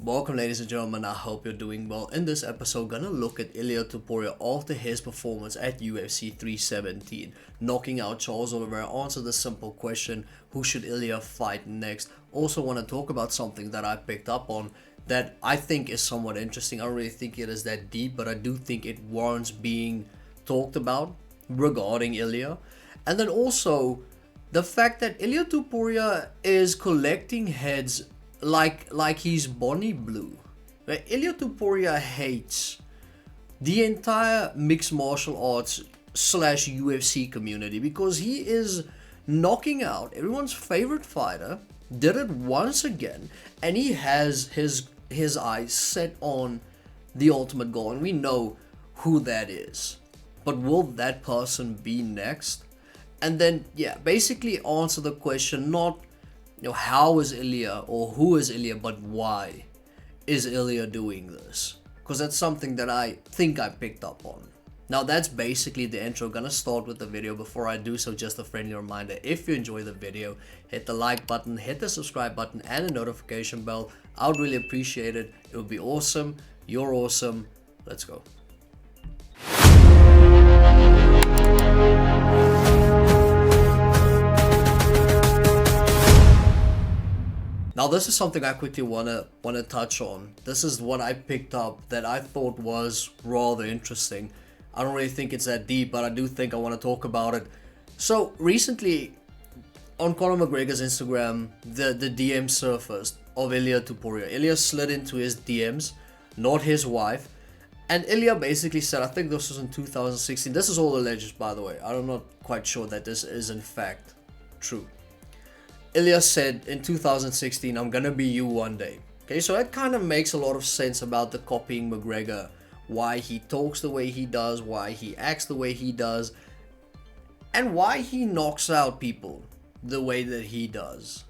Welcome ladies and gentlemen, I hope you're doing well. In this episode, gonna look at Ilia Topuria after his performance at UFC 317, knocking out Charles Oliveira. Answer the simple question, who should Ilia fight next? Also want to talk about something that I picked up on that I think is somewhat interesting. I don't really think it is that deep, but I do think it warrants being talked about regarding Ilia. And then also the fact that Ilia Topuria is collecting heads like he's Bonnie Blue. Right? Ilia Topuria hates the entire mixed martial arts / UFC community because he is knocking out everyone's favorite fighter, did it once again, and he has his eyes set on the ultimate goal, and we know who that is. But will that person be next? And then, basically answer the question, not how is Ilia or who is Ilia, but why is Ilia doing this? Because that's something that I think I picked up on. Now that's basically the intro. Gonna start with the video. Before I do so, just a friendly reminder, if you enjoy the video, hit the like button, hit the subscribe button and the notification bell. I would really appreciate it. It would be awesome. You're awesome. Let's go. Now this is something I quickly wanna touch on. This is what I picked up that I thought was rather interesting. I don't really think it's that deep, but I do think I want to talk about it. So recently, on Conor McGregor's Instagram, the DM surfaced of Ilia Topuria. Ilia slid into his DMs, not his wife, and Ilia basically said, I think this was in 2016. This is all alleged, by the way. I'm not quite sure that this is in fact true. Ilia said in 2016, I'm gonna be you one day. Okay, so that kind of makes a lot of sense about the copying McGregor, why he talks the way he does, why he acts the way he does, and why he knocks out people the way that he does.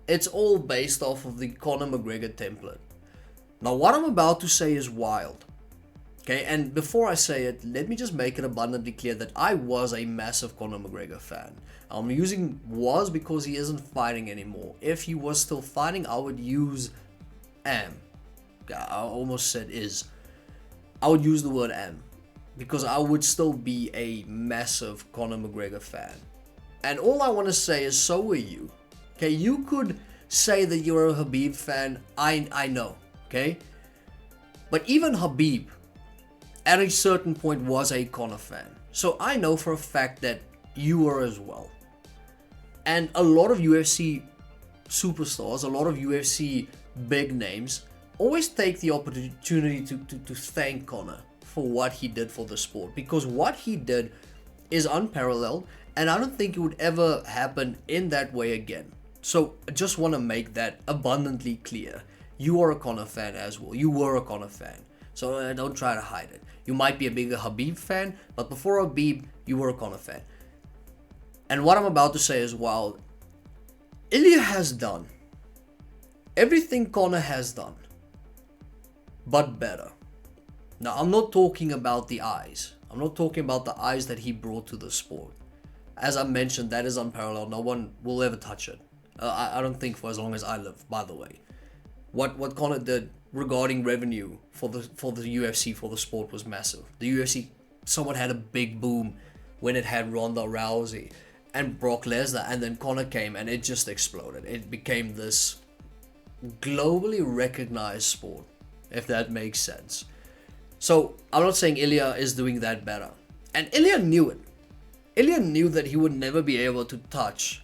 It's all based off of the Conor McGregor template. Now what I'm about to say is wild. Okay, and before I say it, let me just make it abundantly clear that I was a massive Conor McGregor fan. I'm using was because he isn't fighting anymore. If he was still fighting, I would use am. I almost said is. I would use the word am because I would still be a massive Conor McGregor fan. And all I want to say is so are you. Okay, you could say that you're a Khabib fan. I know. Okay, but even Khabib at a certain point was a Conor fan. So I know for a fact that you are as well. And a lot of UFC superstars, a lot of UFC big names always take the opportunity to thank Conor for what he did for the sport. Because what he did is unparalleled and I don't think it would ever happen in that way again. So I just want to make that abundantly clear. You are a Conor fan as well. You were a Conor fan. So don't try to hide it. You might be a bigger Khabib fan, but before Khabib, you were a Conor fan. And what I'm about to say is wild. Ilia has done everything Conor has done, but better. Now, I'm not talking about the eyes. I'm not talking about the eyes that he brought to the sport. As I mentioned, that is unparalleled. No one will ever touch it. I don't think for as long as I live, by the way. What Conor did regarding revenue for the UFC, for the sport, was massive. The UFC somewhat had a big boom when it had Ronda Rousey and Brock Lesnar, and then Conor came and it just exploded. It became this globally recognized sport, if that makes sense. So I'm not saying Ilia is doing that better. And Ilia knew it. Ilia knew that he would never be able to touch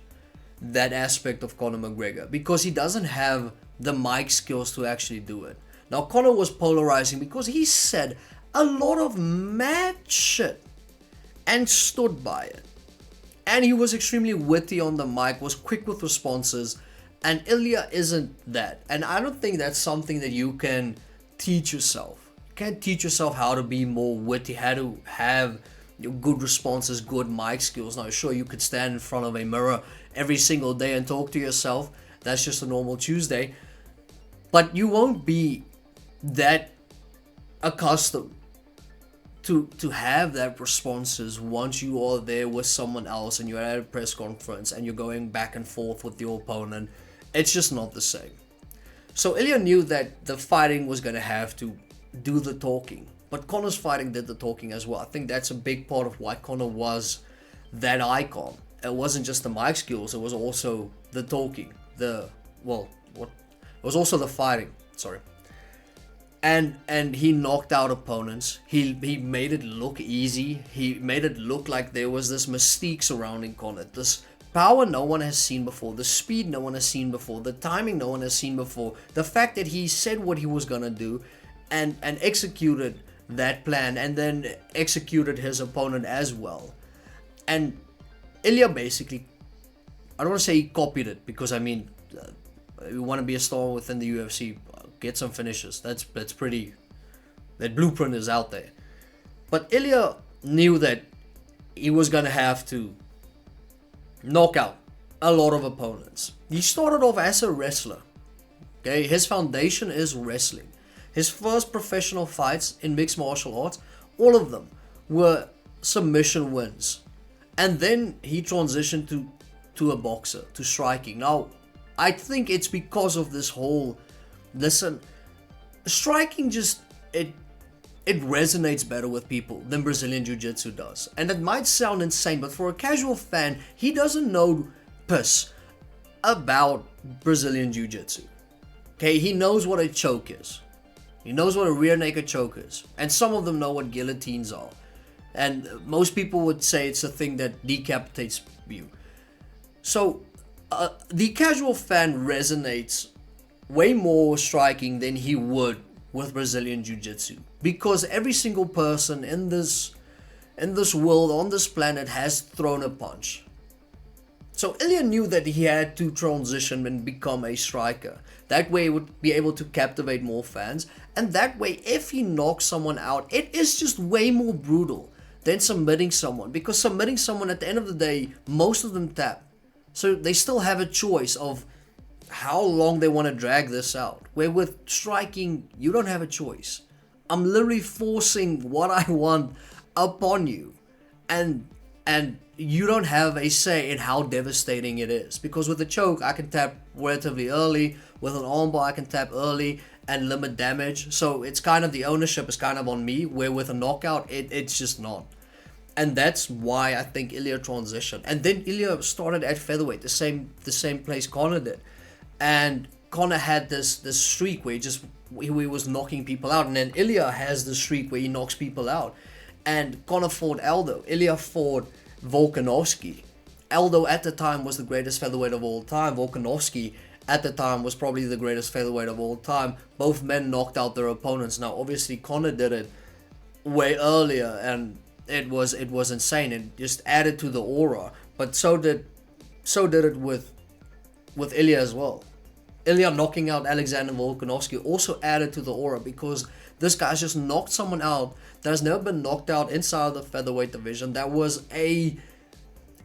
that aspect of Conor McGregor because he doesn't have the mic skills to actually do it. Now Conor was polarizing because he said a lot of mad shit and stood by it. And he was extremely witty on the mic, was quick with responses, and Ilia isn't that. And I don't think that's something that you can teach yourself. You can't teach yourself how to be more witty, how to have good responses, good mic skills. Now sure, you could stand in front of a mirror every single day and talk to yourself. That's just a normal Tuesday. But you won't be that accustomed to have that responses once you are there with someone else and you're at a press conference and you're going back and forth with your opponent. It's just not the same. So Ilia knew that the fighting was going to have to do the talking. But Conor's fighting did the talking as well. I think that's a big part of why Conor was that icon. It wasn't just the mic skills, it was also the talking. It was also the fighting. Sorry. And he knocked out opponents. He made it look easy. He made it look like there was this mystique surrounding Conor. This power no one has seen before. The speed no one has seen before. The timing no one has seen before. The fact that he said what he was gonna do and executed that plan and then executed his opponent as well. And Ilia basically, I don't want to say he copied it, because I mean, you want to be a star within the UFC, get some finishes. That's pretty, that blueprint is out there. But Ilia knew that he was going to have to knock out a lot of opponents. He started off as a wrestler. Okay, his foundation is wrestling. His first professional fights in mixed martial arts, all of them were submission wins. And then he transitioned to a boxer, to striking. Now, I think it's because of this whole, listen, striking just, it resonates better with people than Brazilian Jiu-Jitsu does. And it might sound insane, but for a casual fan, he doesn't know piss about Brazilian Jiu-Jitsu. Okay, he knows what a choke is. He knows what a rear naked choke is. And some of them know what guillotines are. And most people would say it's a thing that decapitates you. So, the casual fan resonates way more with striking than he would with Brazilian Jiu-Jitsu. Because every single person in this world, on this planet, has thrown a punch. So Ilia knew that he had to transition and become a striker. That way he would be able to captivate more fans. And that way, if he knocks someone out, it is just way more brutal than submitting someone. Because submitting someone, at the end of the day, most of them tap. So they still have a choice of how long they want to drag this out. Where with striking, you don't have a choice. I'm literally forcing what I want upon you. And you don't have a say in how devastating it is. Because with a choke, I can tap relatively early. With an armbar, I can tap early and limit damage. So it's kind of, the ownership is kind of on me. Where with a knockout, it's just not. And that's why I think Ilia transitioned. And then Ilia started at featherweight, the same place Conor did. And Conor had this streak where he was knocking people out. And then Ilia has the streak where he knocks people out. And Conor fought Aldo. Ilia fought Volkanovski. Aldo at the time was the greatest featherweight of all time. Volkanovski at the time was probably the greatest featherweight of all time. Both men knocked out their opponents. Now obviously Conor did it way earlier, and it was insane. It just added to the aura. But so did it with Ilia as well. Ilia knocking out Alexander Volkanovski also added to the aura, because this guy's just knocked someone out that has never been knocked out inside of the featherweight division. That was a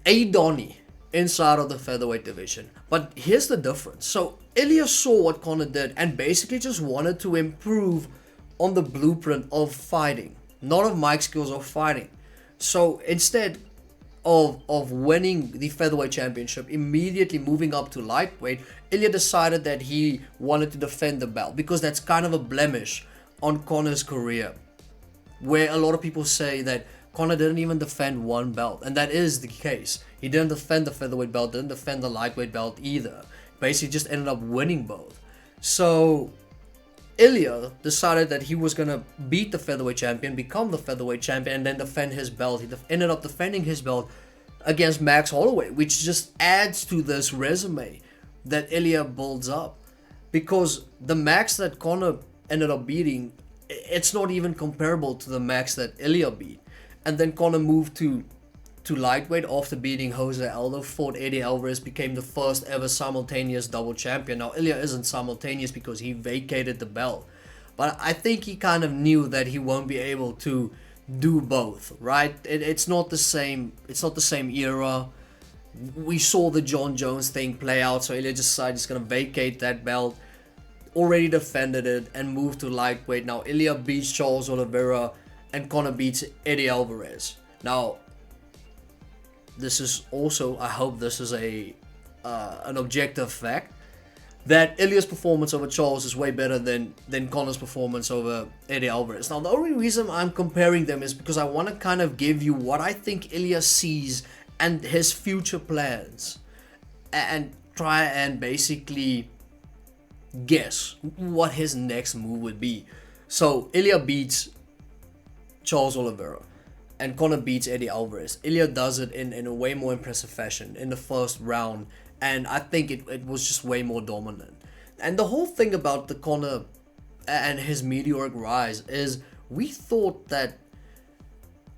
Donnie inside of the featherweight division. But here's the difference. So Ilia saw what Conor did and basically just wanted to improve on the blueprint of fighting, not of mic skills or fighting. So instead of winning the featherweight championship, immediately moving up to lightweight, Ilia decided that he wanted to defend the belt, because that's kind of a blemish on Conor's career, where a lot of people say that Conor didn't even defend one belt, and that is the case. He didn't defend the featherweight belt, didn't defend the lightweight belt either. Basically just ended up winning both. So Ilia decided that he was going to beat the featherweight champion, become the featherweight champion, and then defend his belt. He ended up defending his belt against Max Holloway, which just adds to this resume that Ilia builds up. Because the Max that Conor ended up beating, it's not even comparable to the Max that Ilia beat. And then Conor moved to lightweight after beating Jose Aldo, fought Eddie Alvarez, became the first ever simultaneous double champion. Now Ilia isn't simultaneous because he vacated the belt, but I think he kind of knew that he won't be able to do both, right? It's not the same era. We saw the John Jones thing play out, so Ilia decided he's gonna vacate that belt, already defended it, and moved to lightweight. Now Ilia beats Charles Oliveira and Conor beats Eddie Alvarez. Now this is also, I hope this is an objective fact. that Ilia's performance over Charles is way better than Conor's performance over Eddie Alvarez. Now, the only reason I'm comparing them is because I want to kind of give you what I think Ilia sees and his future plans, and try and basically guess what his next move would be. So Ilia beats Charles Oliveira and Conor beats Eddie Alvarez. Ilia does it in a way more impressive fashion in the first round, and I think it was just way more dominant. And the whole thing about the Conor and his meteoric rise is, we thought that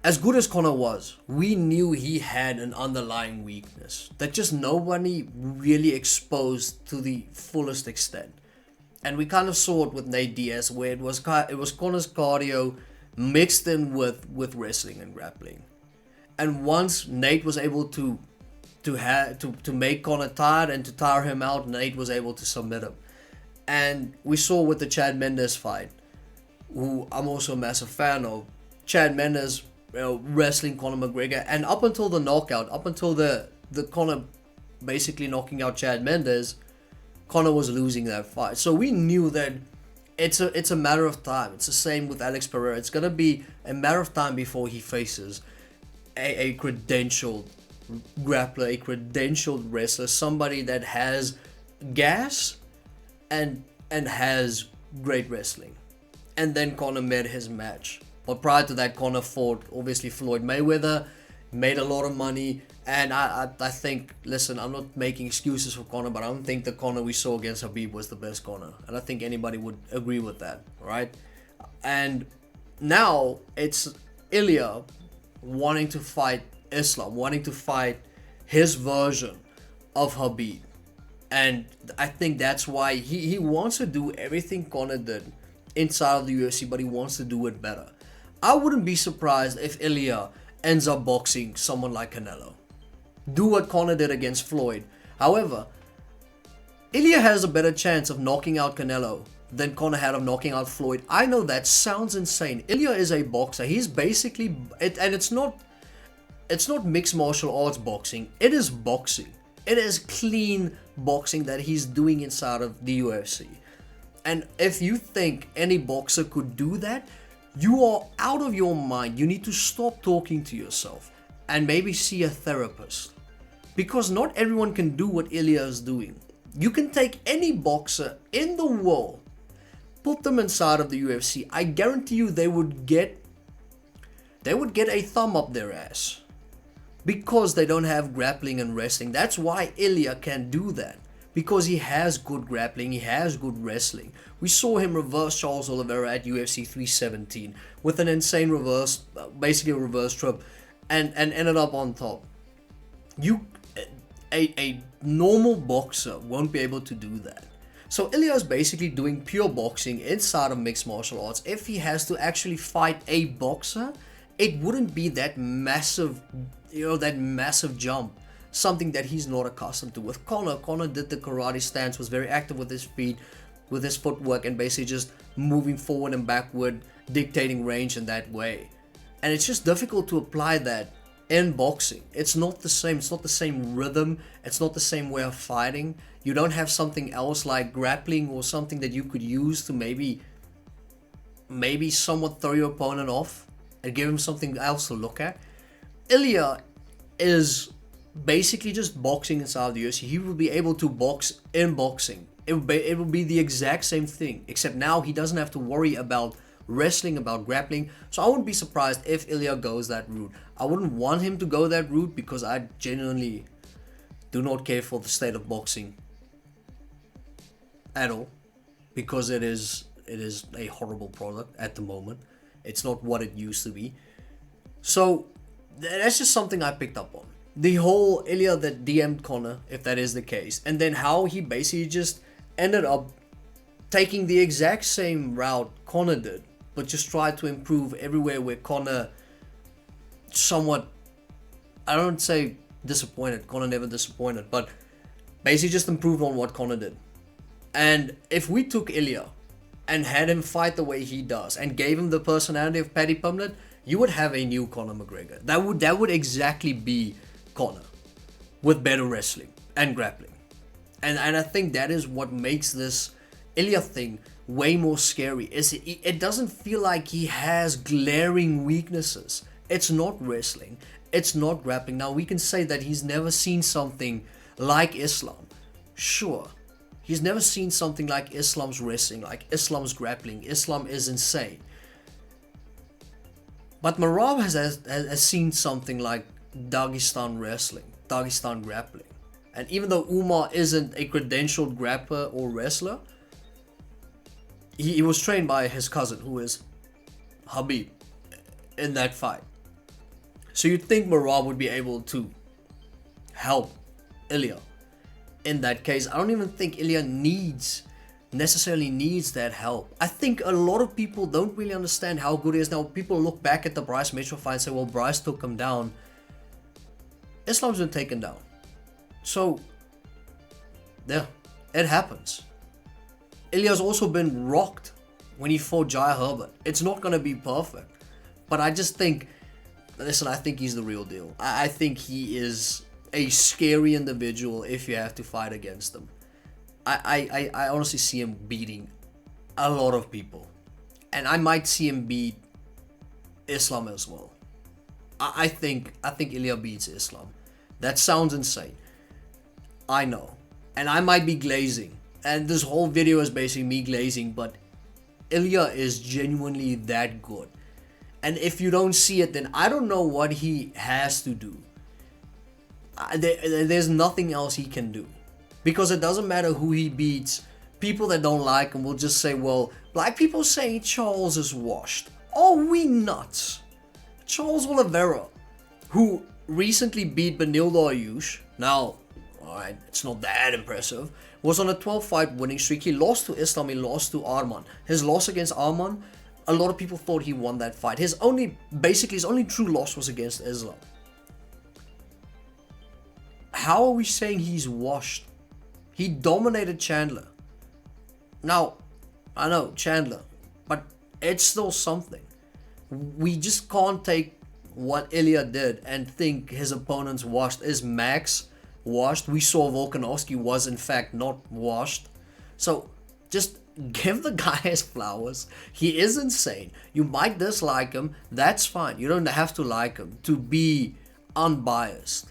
as good as Conor was, we knew he had an underlying weakness that just nobody really exposed to the fullest extent. And we kind of saw it with Nate Diaz, where it was Conor's cardio mixed in with wrestling and grappling. And once Nate was able to make Conor tired and to tire him out, Nate was able to submit him. And we saw with the Chad Mendes fight, who I'm also a massive fan of, Chad Mendes wrestling Conor McGregor, and up until the knockout, up until the Conor basically knocking out Chad Mendes, Conor was losing that fight. So we knew that it's a matter of time. It's the same with Alex Pereira. It's gonna be a matter of time before he faces a credentialed grappler, a credentialed wrestler, somebody that has gas and has great wrestling. And then Conor made his match. But prior to that, Conor fought obviously Floyd Mayweather, made a lot of money, and I think, listen, I'm not making excuses for Conor, but I don't think the Conor we saw against Khabib was the best Conor, and I think anybody would agree with that, right? And now it's Ilia wanting to fight Islam, wanting to fight his version of Khabib, and I think that's why he wants to do everything Conor did inside of the UFC, but he wants to do it better. I wouldn't be surprised if Ilia ends up boxing someone like Canelo. Do what Conor did against Floyd. However, Ilia has a better chance of knocking out Canelo than Conor had of knocking out Floyd. I know that sounds insane. Ilia is a boxer. He's basically, and it's not mixed martial arts boxing. It is boxing. It is clean boxing that he's doing inside of the UFC. And if you think any boxer could do that, you are out of your mind. You need to stop talking to yourself and maybe see a therapist. Because not everyone can do what Ilia is doing. You can take any boxer in the world, put them inside of the UFC. I guarantee you they would get a thumb up their ass. Because they don't have grappling and wrestling. That's why Ilia can do that. Because he has good grappling, he has good wrestling. We saw him reverse Charles Oliveira at UFC 317 with an insane reverse, basically a reverse trip, and ended up on top. A normal boxer won't be able to do that. So Ilia is basically doing pure boxing inside of mixed martial arts. If he has to actually fight a boxer, it wouldn't be that massive, that massive jump. Something that he's not accustomed to. With Conor did the karate stance, was very active with his feet, with his footwork, and basically just moving forward and backward, dictating range in that way. And it's just difficult to apply that in boxing. It's not the same. It's not the same rhythm. It's not the same way of fighting. You don't have something else like grappling or something that you could use to maybe somewhat throw your opponent off and give him something else to look at. Ilia is basically just boxing inside of the UFC. He will be able to box in boxing. It will be the exact same thing, except now he doesn't have to worry about wrestling, about grappling. So I wouldn't be surprised if Ilia goes that route. I wouldn't want him to go that route because I genuinely do not care for the state of boxing at all, because it is a horrible product at the moment. It's not what it used to be. So that's just something I picked up on. The whole Ilia that DM'd Conor, if that is the case, and then how he basically just ended up taking the exact same route Conor did, but just tried to improve everywhere where Conor somewhat, I don't say disappointed, Conor never disappointed, but basically just improved on what Conor did. And if we took Ilia and had him fight the way he does and gave him the personality of Paddy Pimblett, you would have a new Conor McGregor. That would exactly be Conor with better wrestling and grappling. And I think that is what makes this Ilia thing way more scary. Is it doesn't feel like he has glaring weaknesses. It's not wrestling. It's not grappling. Now we can say that he's never seen something like Islam. Sure. He's never seen something like Islam's wrestling, like Islam's grappling. Islam is insane. But Merab has seen something like Dagestan wrestling, Dagestan grappling. And even though Umar isn't a credentialed grappler or wrestler, he was trained by his cousin, who is Habib, in that fight. So you'd think Merab would be able to help Ilia in that case. I don't even think Ilia necessarily needs that help. I think a lot of people don't really understand how good he is. Now people look back at the Bryce Mitchell fight and say, well, Bryce took him down. Islam's been taken down. So, yeah, it happens. Ilia's also been rocked when he fought Jai Herbert. It's not going to be perfect. But I just think, listen, I think he's the real deal. I think he is a scary individual if you have to fight against him. I honestly see him beating a lot of people. And I might see him beat Islam as well. I think Ilia beats Islam. That sounds insane. I know. And I might be glazing. And this whole video is basically me glazing. But Ilia is genuinely that good. And if you don't see it, then I don't know what he has to do. There's nothing else he can do. Because it doesn't matter who he beats. People that don't like him will just say, well, black people say Charles is washed. Are we nuts? Charles Oliveira, who recently beat Beneil Dariush. Now, alright, it's not that impressive. Was on a 12-fight winning streak. He lost to Islam, he lost to Arman. His loss against Arman, a lot of people thought he won that fight. His only true loss was against Islam. How are we saying he's washed? He dominated Chandler. Now, I know, Chandler, but it's still something. We just can't take what Ilia did and think his opponent's washed. Is Max washed? We saw Volkanovski was in fact not washed. So just give the guy his flowers. He is insane. You might dislike him. That's fine. You don't have to like him to be unbiased.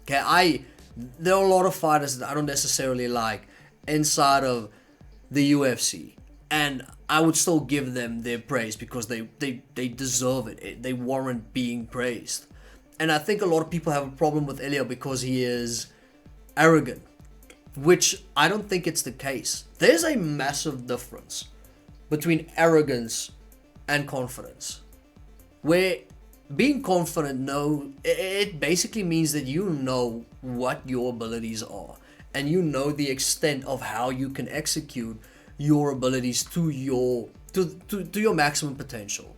Okay, there are a lot of fighters that I don't necessarily like inside of the UFC. And I would still give them their praise because they deserve it. They warrant being praised. And I think a lot of people have a problem with Ilia because he is arrogant, which I don't think it's the case. There's a massive difference between arrogance and confidence. Where being confident, it basically means that you know what your abilities are. And you know the extent of how you can execute your abilities to your maximum potential,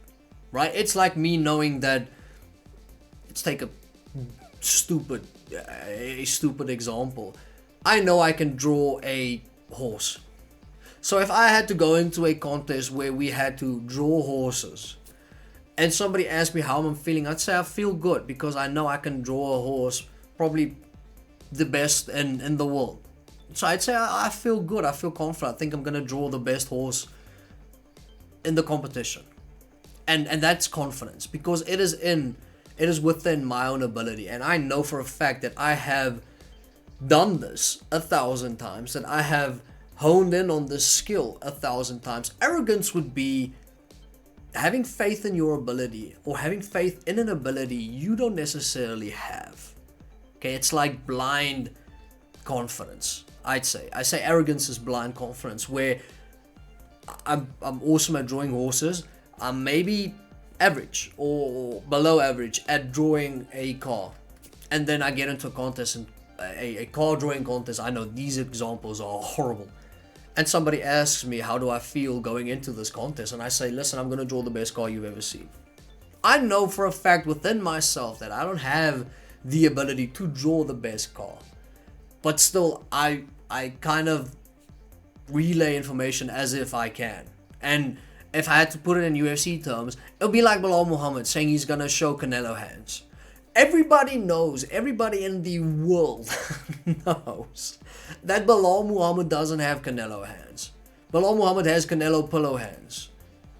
right? It's like me knowing that, let's take a stupid example. I know I can draw a horse. So if I had to go into a contest where we had to draw horses and somebody asked me how I'm feeling, I'd say I feel good because I know I can draw a horse, probably the best in the world. So I'd say I feel good, I feel confident, I think I'm going to draw the best horse in the competition. And that's confidence because it is within my own ability. And I know for a fact that I have done this 1,000 times, that I have honed in on this skill 1,000 times. Arrogance would be having faith in your ability or having faith in an ability you don't necessarily have. Okay, it's like blind confidence. I say arrogance is blind confidence, where I'm awesome at drawing horses. I'm maybe average or below average at drawing a car, and then I get into a contest and a car drawing contest. I know these examples are horrible, and somebody asks me how do I feel going into this contest, and I say, listen, I'm gonna draw the best car you've ever seen. I know for a fact within myself that I don't have the ability to draw the best car. But still, I kind of relay information as if I can. And if I had to put it in UFC terms, it would be like Bilal Muhammad saying he's going to show Canelo hands. Everybody knows, everybody in the world knows that Bilal Muhammad doesn't have Canelo hands. Bilal Muhammad has Canelo pillow hands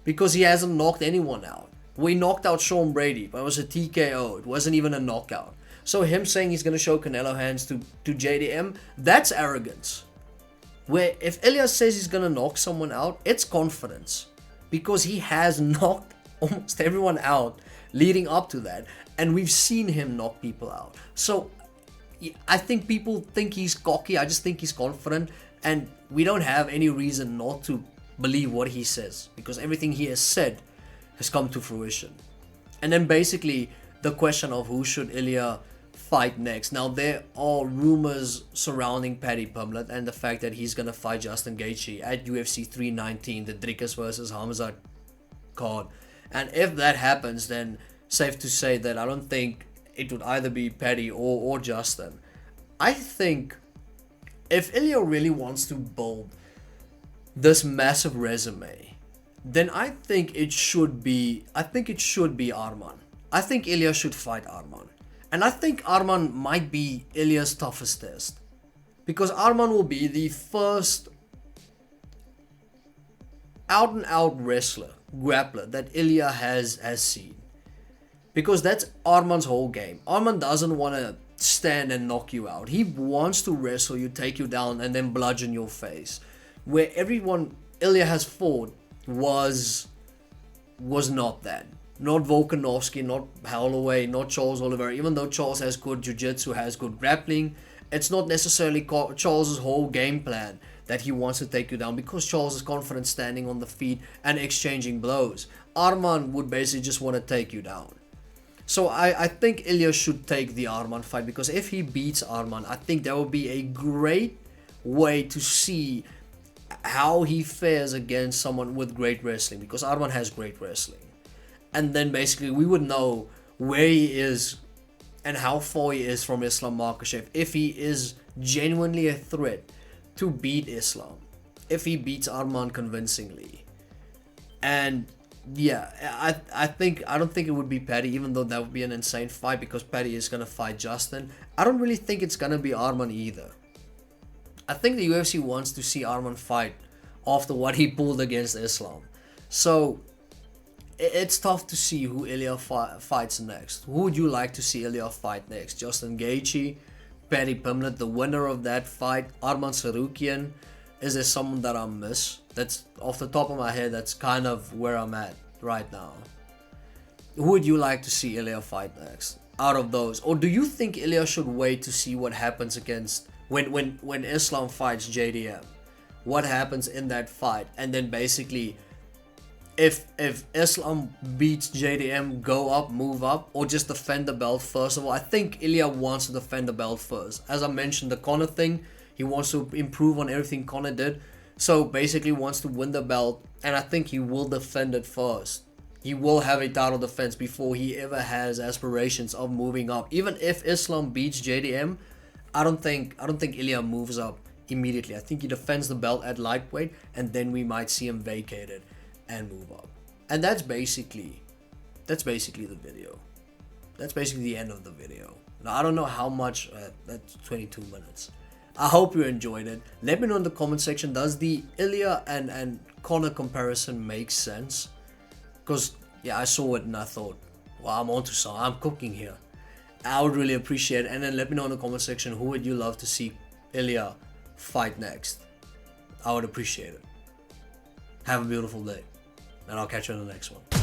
because he hasn't knocked anyone out. We knocked out Sean Brady, but it was a TKO. It wasn't even a knockout. So him saying he's going to show Canelo hands to JDM, that's arrogance. Where if Ilia says he's going to knock someone out, it's confidence. Because he has knocked almost everyone out leading up to that. And we've seen him knock people out. So I think people think he's cocky. I just think he's confident. And we don't have any reason not to believe what he says. Because everything he has said has come to fruition. And then basically the question of who should Ilia fight next. Now there are rumors surrounding Paddy Pimblett and the fact that he's going to fight Justin Gaethje at UFC 319, the Dricus versus Hamzat card. And if that happens, then safe to say that I don't think it would either be Paddy or Justin. I think if Ilia really wants to build this massive resume, then I think it should be Arman. I think Ilia should fight Arman. And I think Arman might be Ilia's toughest test. Because Arman will be the first out and out wrestler, grappler that Ilia has seen. Because that's Arman's whole game. Arman doesn't want to stand and knock you out. He wants to wrestle you, take you down, and then bludgeon your face. Where everyone Ilia has fought was not that. Not Volkanovski, not Holloway, not Charles Oliveira. Even though Charles has good jiu-jitsu, has good grappling, it's not necessarily Charles's whole game plan that he wants to take you down, because Charles is confident standing on the feet and exchanging blows. Arman would basically just want to take you down. So I think Ilia should take the Arman fight, because if he beats Arman, I think that would be a great way to see how he fares against someone with great wrestling, because Arman has great wrestling. And then basically we would know where he is and how far he is from Islam Makhachev, if he is genuinely a threat to beat Islam, if he beats Arman convincingly. And yeah, I don't think it would be Paddy, even though that would be an insane fight, because Paddy is going to fight Justin. I don't really think it's going to be Arman either. I think the UFC wants to see Arman fight after what he pulled against Islam. So it's tough to see who Ilia fights next. Who would you like to see Ilia fight next? Justin Gaethje, Paddy Pimblett, the winner of that fight, Arman Sarukian? Is there someone that I miss? That's off the top of my head, that's kind of where I'm at right now. Who would you like to see Ilia fight next out of those? Or do you think Ilia should wait to see what happens against when Islam fights JDM? What happens in that fight? And then basically, if Islam beats JDM, go up, move up, or just defend the belt first of all? I think Ilia wants to defend the belt first. As I mentioned, the Conor thing, he wants to improve on everything Conor did. So basically wants to win the belt, and I think he will defend it first. He will have a title defense before he ever has aspirations of moving up. Even if Islam beats JDM, I don't think Ilia moves up immediately. I think he defends the belt at lightweight, and then we might see him vacated and move up. And that's basically the video. That's basically the end of the video. Now I don't know how much, that's 22 minutes. I hope you enjoyed it. Let me know in the comment section, does the Ilia and Conor comparison make sense? Because yeah, I saw it and I thought, well, I'm onto something. I'm cooking here. I would really appreciate it. And then let me know in the comment section, who would you love to see Ilia fight next? I would appreciate it. Have a beautiful day, and I'll catch you in the next one.